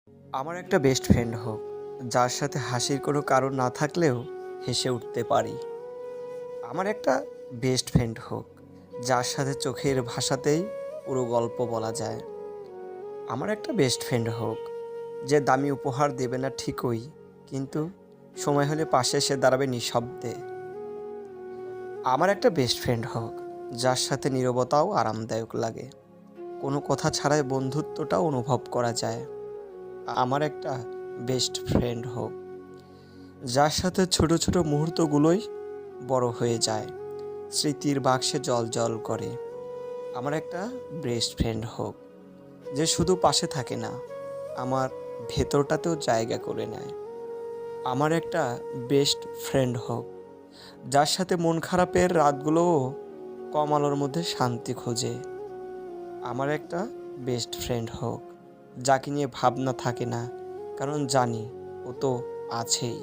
আমার একটা best friend হোক, যার সাথে হাসির কোনো কারণ না থাকলেও হেসে উঠতে পারি। আমার একটা বেস্ট ফ্রেন্ড হোক, যার সাথে চোখের ভাষাতেই পুরো গল্প বলা যায়। আমার একটা বেস্ট ফ্রেন্ড হোক, যে দামি উপহার দেবে না ঠিকই, কিন্তু সময় হলে পাশে এসে দাঁড়াবে নিঃশব্দে। আমার একটা বেস্ট ফ্রেন্ড হোক, যার সাথে নীরবতাও আরামদায়ক লাগে, কোনো কথা ছাড়াই বন্ধুত্বটাও অনুভব করা যায়। আমার একটা বেস্ট ফ্রেন্ড হোক, যার সাথে ছোট ছোট মুহূর্তগুলোই বড় হয়ে যায়, স্মৃতির বাক্সে জল জল করে। আমার একটা বেস্ট ফ্রেন্ড হোক, যে শুধু পাশে থাকে না, আমার ভেতরটাতেও জায়গা করে নেয়। আমার একটা বেস্ট ফ্রেন্ড হোক, যার সাথে মন খারাপের রাতগুলোও কম আলোর মধ্যে শান্তি খোঁজে। আমার একটা বেস্ট ফ্রেন্ড হোক, যাকে নিয়ে ভাবনা থাকে না, কারণ জানি ও তো আছেই।